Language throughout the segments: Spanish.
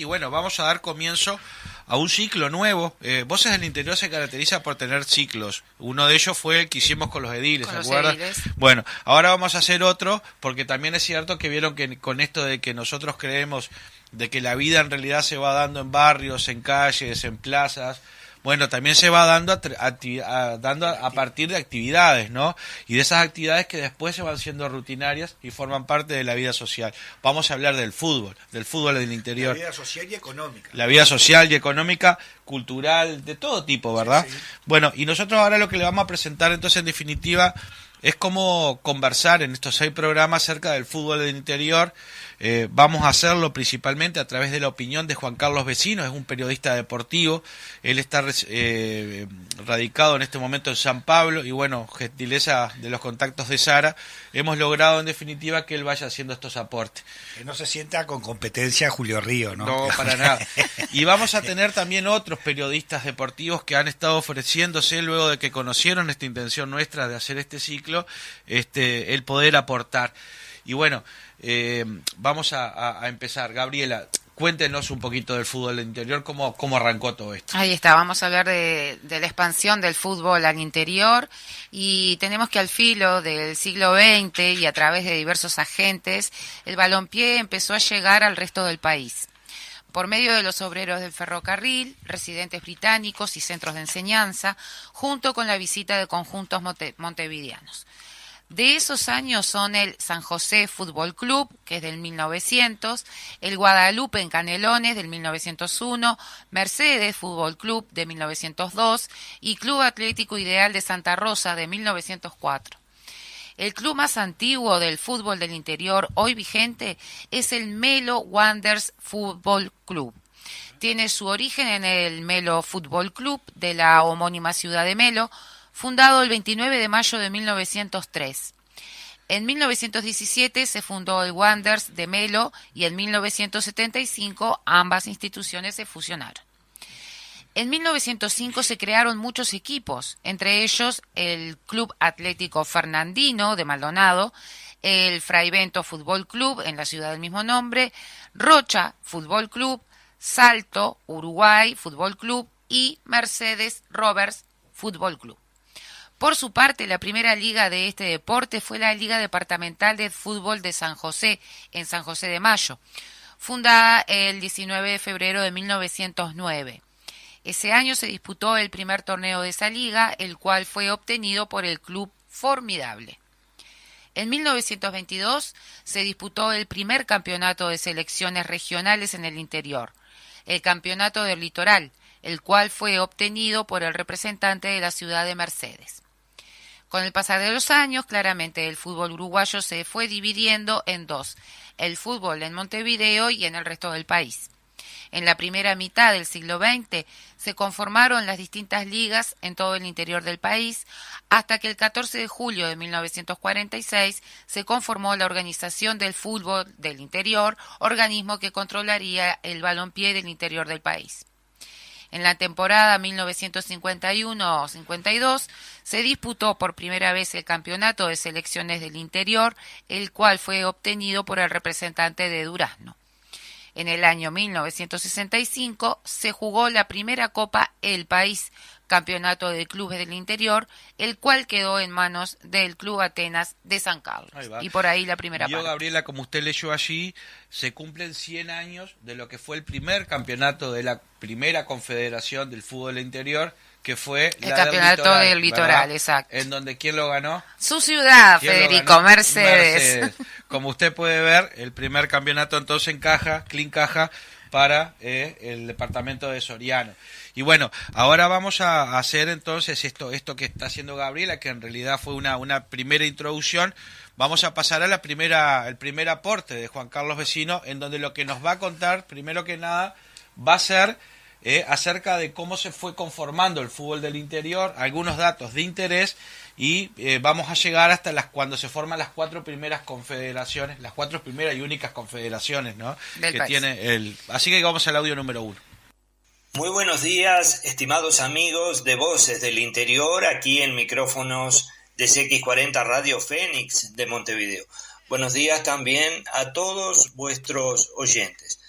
Y bueno, vamos a dar comienzo a un ciclo nuevo. Voces del Interior se caracteriza por tener ciclos. Uno de ellos fue el que hicimos con los ediles, Con ¿se los acuerdan? ediles. Bueno, ahora vamos a hacer otro, porque también es cierto que vieron que con esto de que nosotros creemos de que la vida en realidad se va dando en barrios, en calles, en plazas. Bueno, también se va dando a partir de actividades, ¿no? Y de esas actividades que después se van siendo rutinarias y forman parte de la vida social. Vamos a hablar del fútbol del interior. La vida social y económica. La vida social y económica, cultural, de todo tipo, ¿verdad? Sí, sí. Bueno, y nosotros ahora lo que le vamos a presentar entonces en definitiva es cómo conversar en estos 6 programas acerca del fútbol del interior. Vamos a hacerlo principalmente a través de la opinión de Juan Carlos Vecino, es un periodista deportivo. Él está radicado en este momento en San Pablo y bueno, gentileza de los contactos de Sara, hemos logrado en definitiva que él vaya haciendo estos aportes. Que no se sienta con competencia Julio Río, ¿no? No, para nada. Y vamos a tener también otros periodistas deportivos que han estado ofreciéndose luego de que conocieron esta intención nuestra de hacer este ciclo, el poder aportar. Y bueno, vamos a empezar. Gabriela, cuéntenos un poquito del fútbol del interior, cómo arrancó todo esto. Ahí está, vamos a hablar de la expansión del fútbol al interior y tenemos que al filo del siglo XX y a través de diversos agentes, el balompié empezó a llegar al resto del país. Por medio de los obreros del ferrocarril, residentes británicos y centros de enseñanza, junto con la visita de conjuntos montevideanos. De esos años son el San José Fútbol Club, que es del 1900, el Guadalupe en Canelones del 1901, Mercedes Fútbol Club de 1902 y Club Atlético Ideal de Santa Rosa de 1904. El club más antiguo del fútbol del interior hoy vigente es el Melo Wanderers Fútbol Club. Tiene su origen en el Melo Fútbol Club de la homónima ciudad de Melo, fundado el 29 de mayo de 1903. En 1917 se fundó el Wanderers de Melo y en 1975 ambas instituciones se fusionaron. En 1905 se crearon muchos equipos, entre ellos el Club Atlético Fernandino de Maldonado, el Fray Bento Fútbol Club en la ciudad del mismo nombre, Rocha Fútbol Club, Salto, Uruguay Fútbol Club y Mercedes Rovers Fútbol Club. Por su parte, la primera liga de este deporte fue la Liga Departamental de Fútbol de San José, en San José de Mayo, fundada el 19 de febrero de 1909. Ese año se disputó el primer torneo de esa liga, el cual fue obtenido por el Club Formidable. En 1922 se disputó el primer campeonato de selecciones regionales en el interior, el Campeonato del Litoral, el cual fue obtenido por el representante de la ciudad de Mercedes. Con el pasar de los años, claramente el fútbol uruguayo se fue dividiendo en dos, el fútbol en Montevideo y en el resto del país. En la primera mitad del siglo XX se conformaron las distintas ligas en todo el interior del país, hasta que el 14 de julio de 1946 se conformó la Organización del Fútbol del Interior, organismo que controlaría el balompié del interior del país. En la temporada 1951-52 se disputó por primera vez el campeonato de selecciones del interior, el cual fue obtenido por el representante de Durazno. En el año 1965 se jugó la primera Copa El País, campeonato de clubes del interior, el cual quedó en manos del Club Atenas de San Carlos. Y por ahí la primera parte. Gabriela, como usted leyó allí, se cumplen 100 años de lo que fue el primer campeonato de la primera confederación del fútbol del interior, que fue el campeonato del litoral, ¿verdad? Exacto. En donde, ¿quién lo ganó? Su ciudad, Federico, Mercedes. Como usted puede ver, el primer campeonato entonces encaja para el departamento de Soriano. Y bueno, ahora vamos a hacer entonces esto que está haciendo Gabriela, que en realidad fue una primera introducción. Vamos a pasar a el primer aporte de Juan Carlos Vecino, en donde lo que nos va a contar, primero que nada, va a ser acerca de cómo se fue conformando el fútbol del interior, algunos datos de interés y vamos a llegar hasta cuando se forman las 4 primeras confederaciones, las 4 primeras y únicas confederaciones, ¿no? Del que país. Tiene Así que vamos al audio número 1. Muy buenos días, estimados amigos de Voces del Interior, aquí en micrófonos de CX40 Radio Fénix de Montevideo. Buenos días también a todos vuestros oyentes.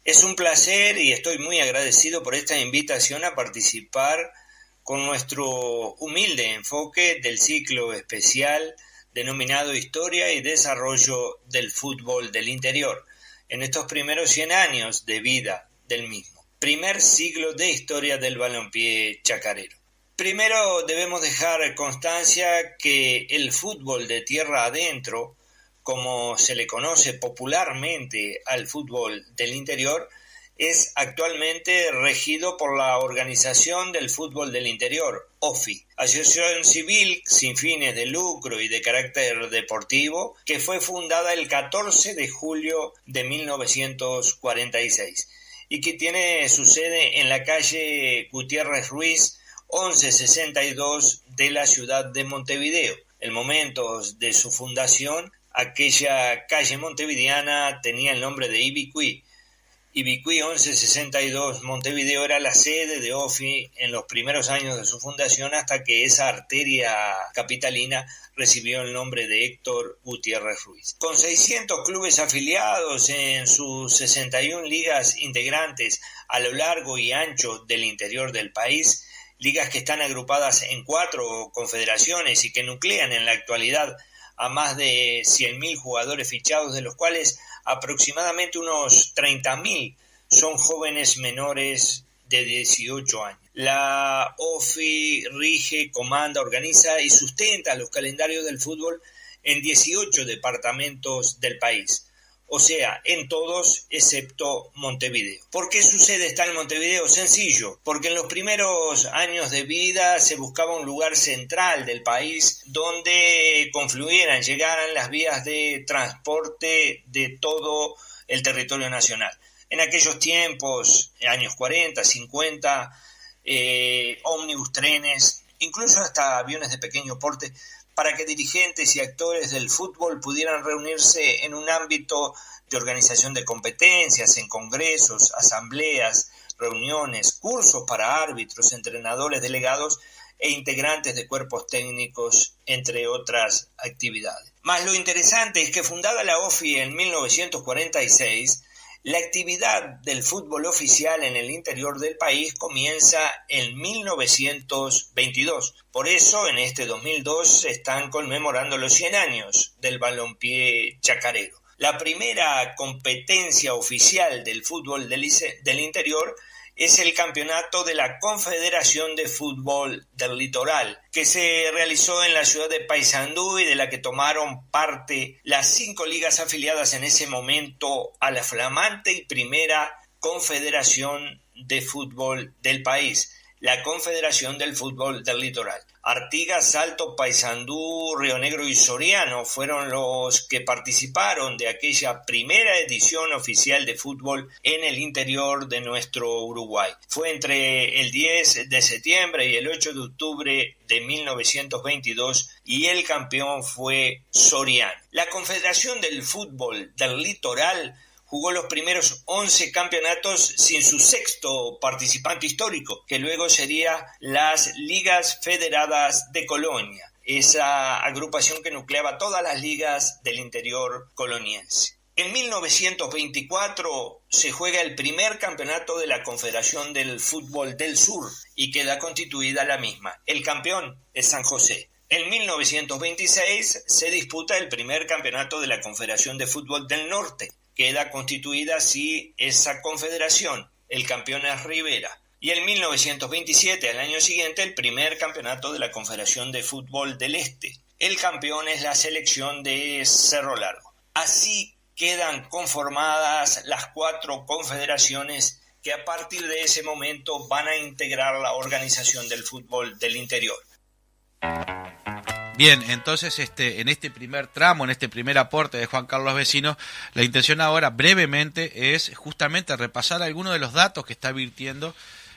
Es un placer y estoy muy agradecido por esta invitación a participar con nuestro humilde enfoque del ciclo especial denominado Historia y Desarrollo del Fútbol del Interior, en estos primeros 100 años de vida del mismo. Primer siglo de historia del balompié chacarero. Primero debemos dejar constancia que el fútbol de tierra adentro, como se le conoce popularmente al fútbol del interior, es actualmente regido por la Organización del Fútbol del Interior, OFI, Asociación Civil sin fines de lucro y de carácter deportivo, que fue fundada el 14 de julio de 1946 y que tiene su sede en la calle Gutiérrez Ruiz 1162 de la ciudad de Montevideo. En momentos de su fundación, aquella calle montevideana tenía el nombre de Ibicuí. Ibicuí 1162 Montevideo era la sede de OFI en los primeros años de su fundación, hasta que esa arteria capitalina recibió el nombre de Héctor Gutiérrez Ruiz. Con 600 clubes afiliados en sus 61 ligas integrantes a lo largo y ancho del interior del país, ligas que están agrupadas en 4 confederaciones y que nuclean en la actualidad a más de 100.000 jugadores fichados, de los cuales aproximadamente unos 30.000 son jóvenes menores de 18 años. La OFI rige, comanda, organiza y sustenta los calendarios del fútbol en 18 departamentos del país, o sea, en todos excepto Montevideo. ¿Por qué su sede está en Montevideo? Sencillo, porque en los primeros años de vida se buscaba un lugar central del país donde confluyeran, llegaran las vías de transporte de todo el territorio nacional. En aquellos tiempos, años 40, 50, ómnibus, trenes, incluso hasta aviones de pequeño porte, para que dirigentes y actores del fútbol pudieran reunirse en un ámbito de organización de competencias, en congresos, asambleas, reuniones, cursos para árbitros, entrenadores, delegados e integrantes de cuerpos técnicos, entre otras actividades. Más lo interesante es que, fundada la OFI en 1946, la actividad del fútbol oficial en el interior del país comienza en 1922. Por eso, en este 2002 se están conmemorando los 100 años del balompié chacarero. La primera competencia oficial del fútbol del interior es el campeonato de la Confederación de Fútbol del Litoral, que se realizó en la ciudad de Paysandú y de la que tomaron parte las 5 ligas afiliadas en ese momento a la flamante y primera Confederación de Fútbol del país, la Confederación del Fútbol del Litoral. Artigas, Salto, Paysandú, Río Negro y Soriano fueron los que participaron de aquella primera edición oficial de fútbol en el interior de nuestro Uruguay. Fue entre el 10 de septiembre y el 8 de octubre de 1922 y el campeón fue Soriano. La Confederación del Fútbol del Litoral jugó los primeros 11 campeonatos sin su 6º participante histórico, que luego sería las Ligas Federadas de Colonia, esa agrupación que nucleaba todas las ligas del interior coloniense. En 1924 se juega el primer campeonato de la Confederación del Fútbol del Sur y queda constituida la misma. El campeón es San José. En 1926 se disputa el primer campeonato de la Confederación de Fútbol del Norte. Queda constituida así esa confederación. El campeón es Rivera. Y en 1927, al año siguiente, el primer campeonato de la Confederación de Fútbol del Este. El campeón es la selección de Cerro Largo. Así quedan conformadas las 4 confederaciones que a partir de ese momento van a integrar la organización del fútbol del interior. Bien, entonces en este primer tramo, en este primer aporte de Juan Carlos Vecino, la intención ahora brevemente es justamente repasar algunos de los datos que está virtiendo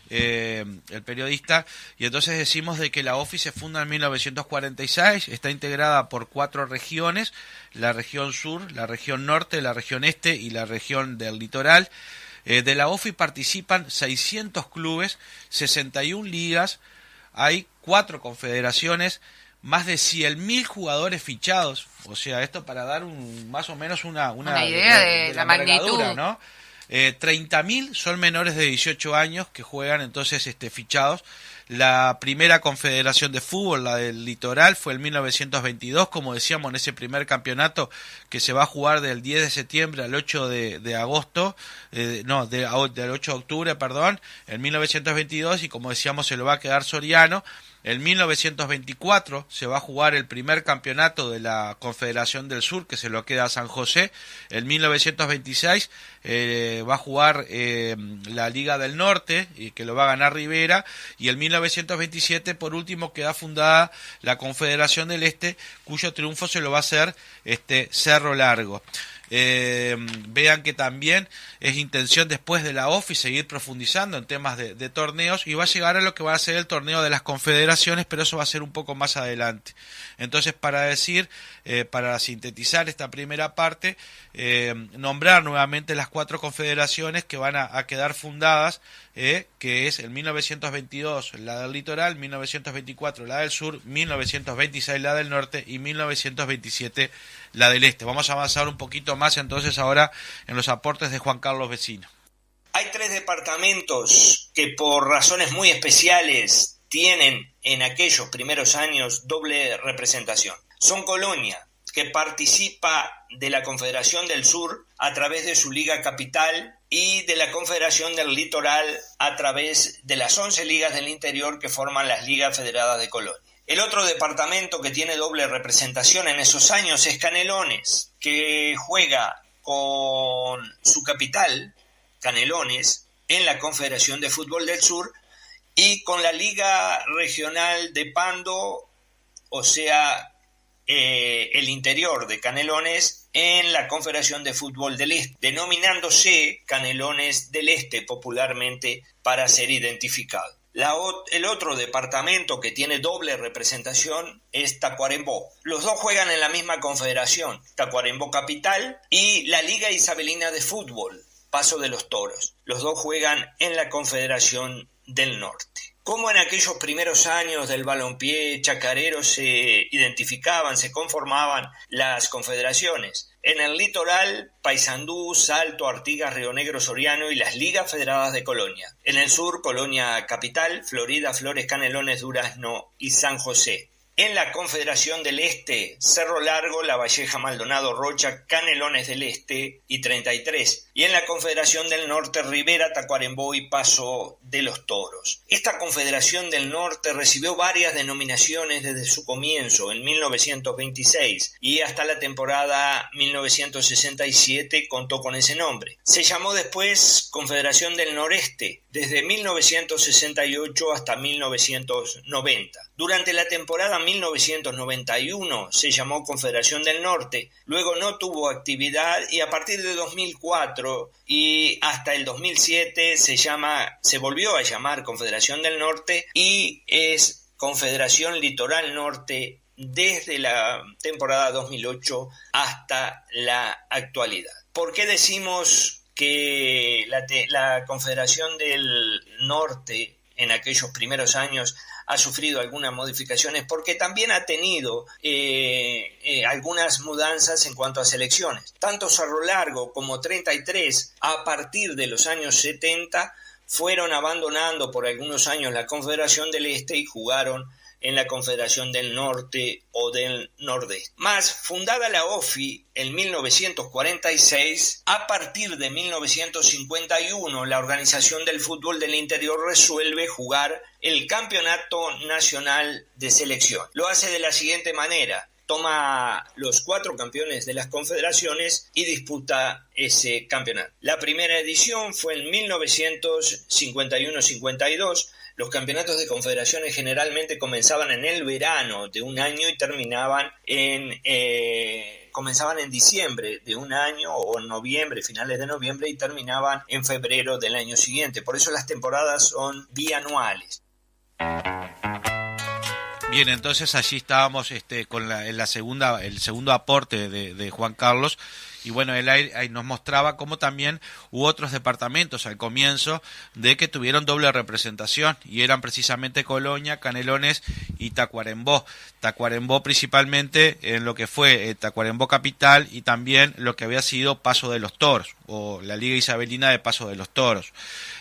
el periodista, y entonces decimos de que la OFI se funda en 1946, está integrada por 4 regiones, la región sur, la región norte, la región este y la región del litoral. De la OFI participan 600 clubes, 61 ligas, hay 4 confederaciones, más de 100.000 jugadores fichados, o sea, esto para dar más o menos una idea de la magnitud, ¿no? 30.000 son menores de 18 años que juegan entonces fichados. La primera confederación de fútbol, la del Litoral, fue en 1922, como decíamos, en ese primer campeonato que se va a jugar del 10 de septiembre al 8 de agosto, del 8 de octubre, perdón, en 1922, y como decíamos se lo va a quedar Soriano. En 1924 se va a jugar el primer campeonato de la Confederación del Sur, que se lo queda a San José. En 1926 va a jugar la Liga del Norte, que lo va a ganar Rivera. Y en 1927, por último, queda fundada la Confederación del Este, cuyo triunfo se lo va a hacer Cerro Largo. Vean que también es intención después de la OFI seguir profundizando en temas de torneos, y va a llegar a lo que va a ser el torneo de las confederaciones, pero eso va a ser un poco más adelante. Entonces, para sintetizar esta primera parte, nombrar nuevamente las 4 confederaciones que van a quedar fundadas, que es en 1922 la del Litoral, 1924 la del Sur, 1926 la del Norte y 1927 la del Este. Vamos a avanzar un poquito más entonces ahora en los aportes de Juan Carlos Vecino. Hay 3 departamentos que por razones muy especiales tienen en aquellos primeros años doble representación. Son Colonia, que participa de la Confederación del Sur a través de su Liga Capital, y de la Confederación del Litoral a través de las 11 ligas del interior que forman las Ligas Federadas de Colonia. El otro departamento que tiene doble representación en esos años es Canelones, que juega con su capital, Canelones, en la Confederación de Fútbol del Sur, y con la Liga Regional de Pando, o sea, el interior de Canelones, en la Confederación de Fútbol del Este, denominándose Canelones del Este popularmente para ser identificado. El otro departamento que tiene doble representación es Tacuarembó. Los dos juegan en la misma confederación, Tacuarembó Capital y la Liga Isabelina de Fútbol, Paso de los Toros. Los dos juegan en la Confederación del Norte. Cómo en aquellos primeros años del balompié chacarero se identificaban, se conformaban las confederaciones. En el Litoral, Paysandú, Salto, Artigas, Río Negro, Soriano y las Ligas Federadas de Colonia. En el sur, Colonia Capital, Florida, Flores, Canelones, Durazno y San José. En la Confederación del Este, Cerro Largo, La Valleja, Maldonado, Rocha, Canelones del Este y 33. Y en la Confederación del Norte, Rivera, Tacuarembó y Paso de los Toros. Esta Confederación del Norte recibió varias denominaciones desde su comienzo, en 1926, y hasta la temporada 1967 contó con ese nombre. Se llamó después Confederación del Noreste, desde 1968 hasta 1990. Durante la temporada 1991 se llamó Confederación del Norte, luego no tuvo actividad y a partir de 2004 y hasta el 2007 se volvió a llamar Confederación del Norte y es Confederación Litoral Norte desde la temporada 2008 hasta la actualidad. ¿Por qué decimos que la Confederación del Norte en aquellos primeros años ha sufrido algunas modificaciones? Porque también ha tenido algunas mudanzas en cuanto a selecciones. Tanto Cerro Largo como 33, a partir de los años 70, fueron abandonando por algunos años la Confederación del Este y jugaron en la Confederación del Norte o del Nordeste. Más, fundada la OFI en 1946, a partir de 1951 la Organización del Fútbol del Interior resuelve jugar el Campeonato Nacional de Selección. Lo hace de la siguiente manera: toma los 4 campeones de las confederaciones y disputa ese campeonato. La primera edición fue en 1951-52. Los campeonatos de confederaciones generalmente comenzaban en el verano de un año y comenzaban en diciembre de un año o en noviembre, finales de noviembre, y terminaban en febrero del año siguiente. Por eso las temporadas son bianuales. Bien, entonces allí estábamos con el segundo aporte de Juan Carlos, Y bueno, él ahí nos mostraba cómo también hubo otros departamentos al comienzo de que tuvieron doble representación, y eran precisamente Colonia, Canelones y Tacuarembó. Tacuarembó principalmente en lo que fue Tacuarembó Capital, y también lo que había sido Paso de los Toros, o la Liga Isabelina de Paso de los Toros.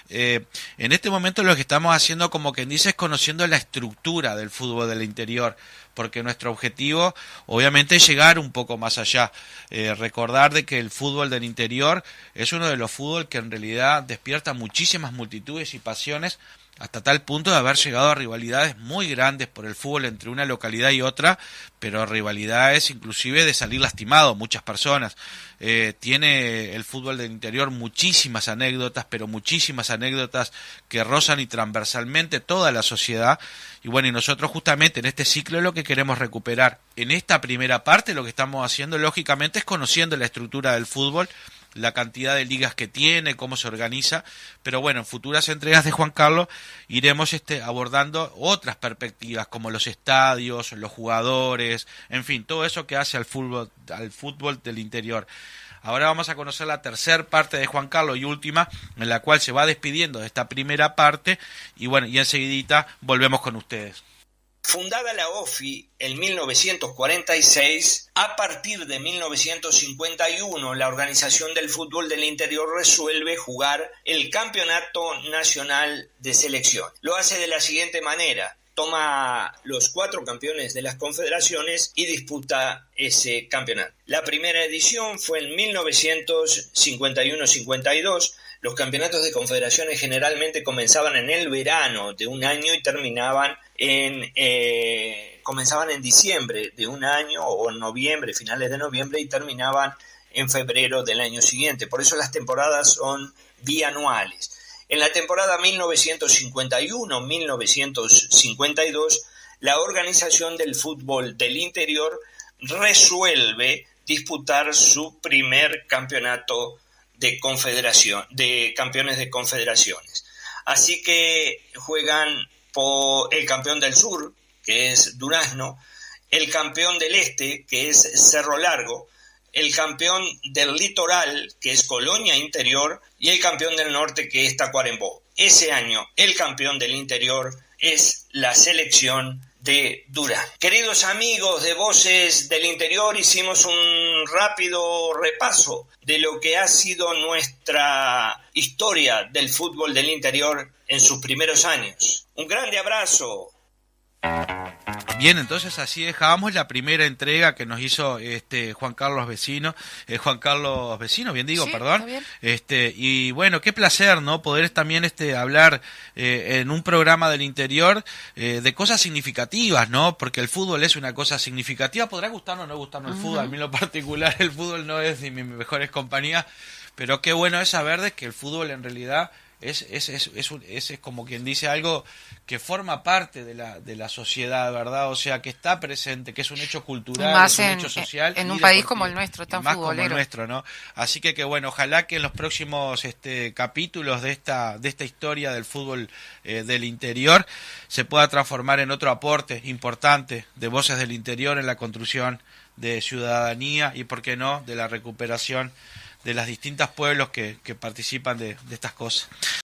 En este momento lo que estamos haciendo, como quien dice, es conociendo la estructura del fútbol del interior, porque nuestro objetivo obviamente es llegar un poco más allá, recordar de que el fútbol del interior es uno de los fútbol que en realidad despierta muchísimas multitudes y pasiones, hasta tal punto de haber llegado a rivalidades muy grandes por el fútbol entre una localidad y otra, pero rivalidades inclusive de salir lastimado muchas personas. Tiene el fútbol del interior muchísimas anécdotas, pero muchísimas anécdotas que rozan y transversalmente toda la sociedad. Y bueno, y nosotros justamente en este ciclo lo que queremos recuperar. En esta primera parte lo que estamos haciendo lógicamente es conociendo la estructura del fútbol, la cantidad de ligas que tiene, cómo se organiza, pero bueno, en futuras entregas de Juan Carlos iremos abordando otras perspectivas, como los estadios, los jugadores, en fin, todo eso que hace al fútbol del interior. Ahora vamos a conocer la tercera parte de Juan Carlos y última, en la cual se va despidiendo de esta primera parte, y bueno, y enseguidita volvemos con ustedes. Fundada la OFI en 1946, a partir de 1951 la Organización del Fútbol del Interior resuelve jugar el Campeonato Nacional de Selección. Lo hace de la siguiente manera: toma los 4 campeones de las confederaciones y disputa ese campeonato. La primera edición fue en 1951-52. Los campeonatos de confederaciones generalmente comenzaban en el verano de un año y comenzaban en diciembre de un año, o en noviembre, finales de noviembre, y terminaban en febrero del año siguiente. Por eso las temporadas son bianuales. En la temporada 1951-1952, la Organización del Fútbol del Interior resuelve disputar su primer campeonato de campeones de confederaciones. Así que juegan por el campeón del sur, que es Durazno, el campeón del este, que es Cerro Largo, el campeón del litoral, que es Colonia Interior, y el campeón del norte, que es Tacuarembó. Ese año el campeón del interior es la selección de Durán. Queridos amigos de Voces del Interior, hicimos un rápido repaso de lo que ha sido nuestra historia del fútbol del interior en sus primeros años. Un grande abrazo. Bien, entonces así dejábamos la primera entrega que nos hizo Juan Carlos Vecino, bien digo, sí, perdón. Está bien. Y bueno, qué placer, ¿no? Poder también hablar en un programa del interior de cosas significativas, ¿no? Porque el fútbol es una cosa significativa. Podrá gustarnos o no gustarnos el fútbol. A mí en lo particular el fútbol no es ni mis mejores compañías, pero qué bueno es saber de que el fútbol en realidad es como quien dice algo que forma parte de la sociedad, ¿verdad? O sea, que está presente, que es un hecho cultural, más es un hecho social. En un deportivo, país como el nuestro, tan más futbolero. como el nuestro, ¿no? Así que bueno, ojalá que en los próximos capítulos de esta historia del fútbol del interior se pueda transformar en otro aporte importante de Voces del Interior en la construcción de ciudadanía y, por qué no, de la recuperación de los distintos pueblos que participan de estas cosas.